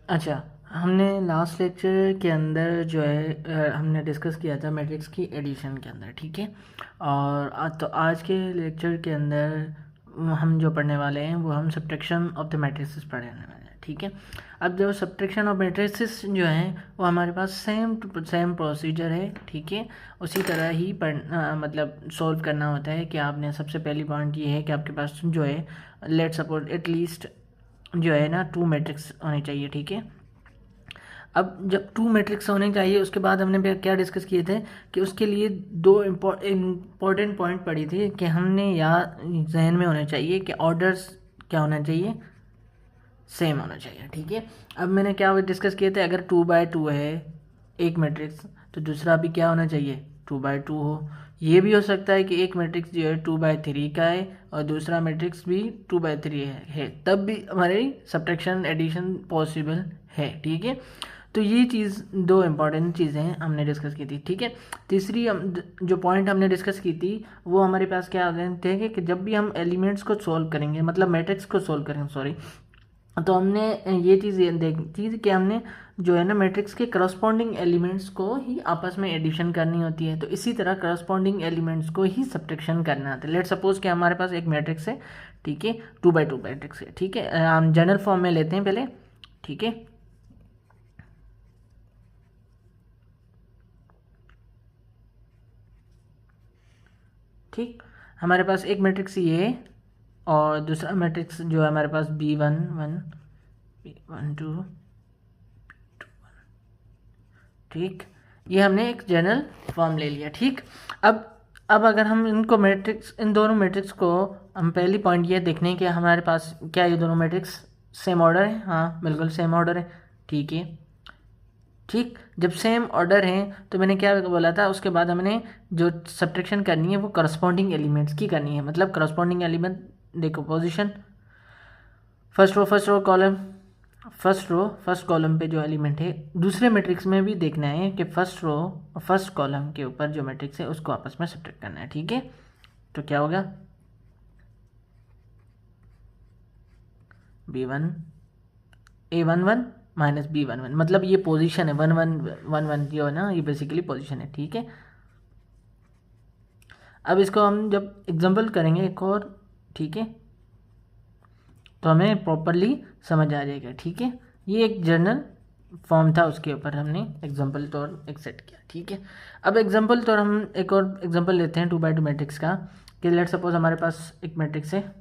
अच्छा, हमने last lecture के अंदर जो है हमने डिस्कस किया था मैट्रिक्स की एडिशन के अंदर, ठीक है। और तो आज के लेक्चर के अंदर हम जो पढ़ने वाले हैं वो हम सब्ट्रैक्शन ऑफ द मैट्रिसेस पढ़ने वाले हैं, ठीक है। अब जो सब्ट्रैक्शन ऑफ मैट्रिसेस जो हैं वो हमारे पास सेम प्रोसीजर है, ठीक है। उसी तरह ही मतलब सॉल्व करना होता है कि आपने सबसे पहली पॉइंट ये है कि आपके पास जो है लेट सपोज एटलीस्ट जो है ना 2 मैट्रिक्स होने चाहिए, ठीक है। अब जब 2 मैट्रिक्स होने चाहिए उसके बाद हमने क्या डिस्कस किए थे कि उसके लिए दो इम्पोर्टेंट पॉइंट पड़ी थी कि हमने याद जहन में होना चाहिए कि ऑर्डर्स क्या होना चाहिए, सेम होना चाहिए, ठीक है। अब मैंने क्या डिस्कस किए थे, अगर 2 बाय 2 है एक मैट्रिक्स तो दूसरा भी क्या होना चाहिए 2 बाय 2 हो। ये भी हो सकता है कि एक मैट्रिक्स जो है 2 बाय 3 का है और दूसरा मैट्रिक्स भी 2 बाय 3 है, तब भी हमारी सब्ट्रैक्शन एडिशन पॉसिबल है, ठीक है। तो ये चीज़ दो इम्पॉर्टेंट चीज़ें हमने डिस्कस की थी, ठीक है। तीसरी जो पॉइंट हमने डिस्कस की थी वो हमारे पास क्या आ गए थे कि जब भी हम एलिमेंट्स को सॉल्व करेंगे, मतलब मैट्रिक्स को सॉल्व करेंगे, सॉरी, तो हमने ये चीज़ देखी थी कि हमने जो है ना मैट्रिक्स के करस्पॉन्डिंग एलिमेंट्स को ही आपस में एडिशन करनी होती है। तो इसी तरह करस्पॉन्डिंग एलिमेंट्स को ही सब्ट्रैक्शन करना होता है। लेट सपोज कि हमारे पास एक मैट्रिक्स है, ठीक है, 2 बाय 2 मैट्रिक्स है, ठीक है। हम जनरल फॉर्म में लेते हैं पहले, ठीक है। ठीक, हमारे पास एक मैट्रिक्स ये है और दूसरा मैट्रिक्स जो है हमारे पास B11 B12 ठीक, ये हमने एक जनरल फॉर्म ले लिया, ठीक। अब अगर हम इनको मैट्रिक्स, इन दोनों मैट्रिक्स को, हम पहली पॉइंट ये देखने कि हमारे पास क्या ये दोनों मैट्रिक्स सेम ऑर्डर है, हाँ बिल्कुल सेम ऑर्डर है, ठीक है। ठीक, जब सेम ऑर्डर हैं तो मैंने क्या बोला था, उसके बाद हमने जो सब्ट्रैक्शन करनी है वो करस्पॉन्डिंग एलिमेंट्स की करनी है। मतलब करस्पॉन्डिंग एलिमेंट देखो, position first row first column पे जो एलिमेंट है, दूसरे मैट्रिक्स में भी देखना है कि फर्स्ट रो फर्स्ट कॉलम के ऊपर जो मैट्रिक्स है उसको आपस में सब्ट्रैक्ट करना है, ठीक है। तो क्या होगा, B1 A11 माइनस B11, मतलब ये पोजीशन है 1 1 1 1, जो है ना ये बेसिकली पोजीशन है, ठीक है। अब इसको हम जब एग्जांपल करेंगे एक और, ठीक है, तो हमें प्रॉपरली समझ आ जाएगा, ठीक है। ये एक जर्नल फॉर्म था, उसके ऊपर हमने एग्जांपल तौर एक सेट किया, ठीक है। अब एग्जांपल तौर हम एक और एग्जांपल लेते हैं 2 बाय 2 मैट्रिक्स का, कि लेट सपोज हमारे पास एक मैट्रिक्स है,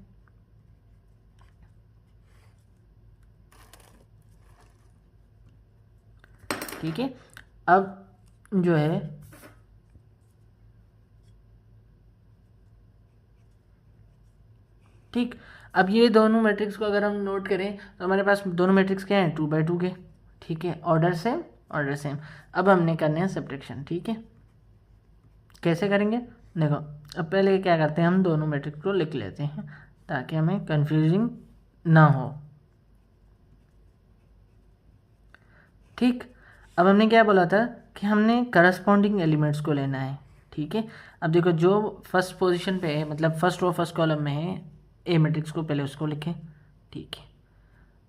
ठीक है। अब जो है ठीक, अब ये दोनों मैट्रिक्स को अगर हम नोट करें तो हमारे पास दोनों मैट्रिक्स क्या हैं 2 बाय 2 के, ठीक है, ऑर्डर सेम ऑर्डर सेम। अब हमने करने हैं सब्ट्रैक्शन, ठीक है। कैसे करेंगे देखो, अब पहले क्या करते हैं, हम दोनों मैट्रिक्स को लिख लेते हैं ताकि हमें कंफ्यूजिंग ना हो, ठीक। अब हमने क्या बोला था कि हमने करस्पॉन्डिंग एलिमेंट्स को लेना है, ठीक है। अब देखो जो फर्स्ट पोजीशन पे है, मतलब फर्स्ट रो फर्स्ट कॉलम में है ए मैट्रिक्स को, पहले उसको लिखें, ठीक है।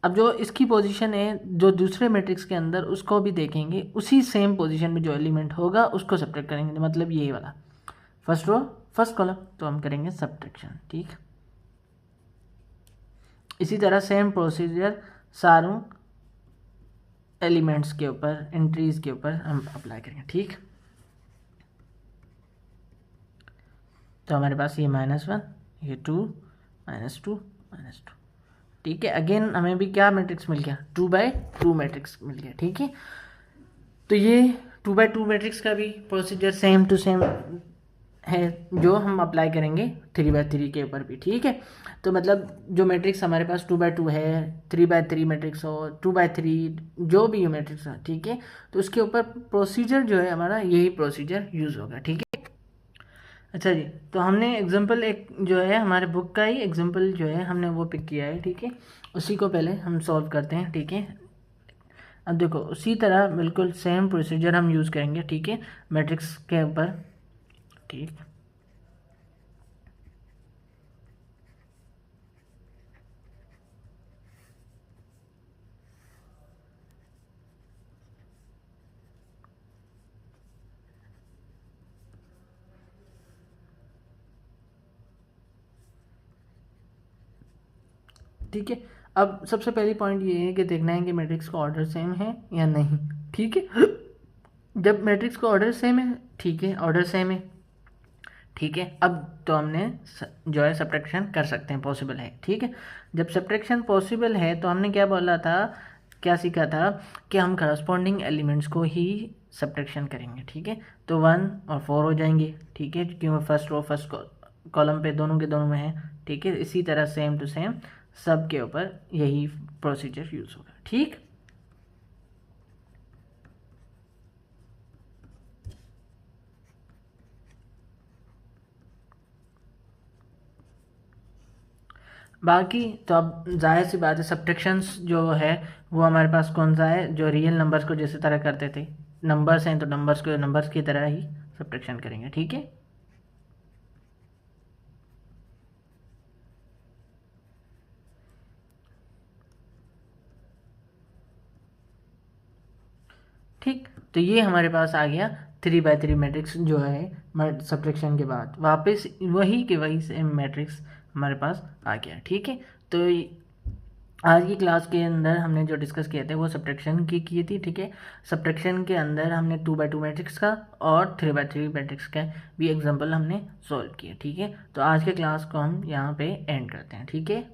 अब जो इसकी पोजीशन है जो दूसरे मैट्रिक्स के अंदर, उसको भी देखेंगे, उसी सेम पोजीशन में जो एलिमेंट होगा उसको सब्ट्रैक्ट करेंगे, मतलब ये वाला फर्स्ट रो फर्स्ट कॉलम, तो हम करेंगे सब्ट्रैक्शन, ठीक। इसी तरह सेम प्रोसीजर सारों एलिमेंट्स के ऊपर, एंट्रीज के ऊपर हम अप्लाई करेंगे, ठीक। तो हमारे पास ये -1, ये 2 -2 -2, ठीक है। अगेन हमें भी क्या मैट्रिक्स मिल गया 2 बाय 2 मैट्रिक्स मिल गया, ठीक है। तो ये 2 बाय 2 मैट्रिक्स का भी प्रोसीजर सेम टू सेम है जो हम अप्लाई करेंगे 3 बाय 3 के ऊपर भी, ठीक है। तो मतलब जो मैट्रिक्स हमारे पास 2 बाय 2 है, 3 बाय 3 मैट्रिक्स हो, 2 बाय 3, जो भी मैट्रिक्स हो, ठीक है, तो उसके ऊपर प्रोसीजर जो है हमारा यही प्रोसीजर यूज़ होगा, ठीक है। अच्छा जी, तो हमने एग्जांपल एक जो है हमारे बुक का ही एग्जांपल जो है हमने वो पिक किया है, ठीक है। उसी को पहले हम सॉल्व करते हैं, ठीक है। अब देखो उसी तरह बिल्कुल सेम प्रोसीजर हम यूज़ करेंगे, ठीक है, मैट्रिक्स के ऊपर, ठीक। ठीक है। अब सबसे पहली पॉइंट ये है कि देखना है कि मैट्रिक्स का ऑर्डर सेम है या नहीं, ठीक है। जब मैट्रिक्स का ऑर्डर सेम है, ठीक है, ऑर्डर सेम है, ठीक है, अब तो हमने जो है सब्ट्रैक्शन कर सकते हैं, पॉसिबल है, ठीक है। जब सब्ट्रैक्शन पॉसिबल है तो हमने क्या बोला था, क्या सीखा था कि हम करस्पॉन्डिंग एलिमेंट्स को ही सब्ट्रैक्शन करेंगे, ठीक है। तो 1 और 4 हो जाएंगे, ठीक है, क्योंकि फर्स्ट रो फर्स्ट कॉलम पे दोनों के दोनों में है, ठीक है। इसी तरह सेम टू सेम सब के ऊपर यही प्रोसीजर यूज़ होगा, ठीक। बाकी तो अब जाहिर सी बात है, सब्ट्रैक्शंस जो है वो हमारे पास कौन सा है, जो रियल नंबर्स को जैसे तरह करते थे, नंबर्स हैं तो नंबर्स को नंबर्स की तरह ही सब्ट्रैक्शन करेंगे, ठीक है। ठीक, तो ये हमारे पास आ गया 3x3 मैट्रिक्स जो है सब्ट्रैक्शन के बाद वापस वही के वही सेम मैट्रिक्स हमारे पास आ गया, ठीक है। तो आज की क्लास के अंदर हमने जो डिस्कस किए थे वो सब्ट्रैक्शन की थी, ठीक है। सब्ट्रैक्शन के अंदर हमने 2x2 मैट्रिक्स का और 3x3 मैट्रिक्स का भी एग्जांपल हमने सॉल्व किया, ठीक है। तो आज के क्लास को हम यहाँ पे एंड करते हैं, ठीक है।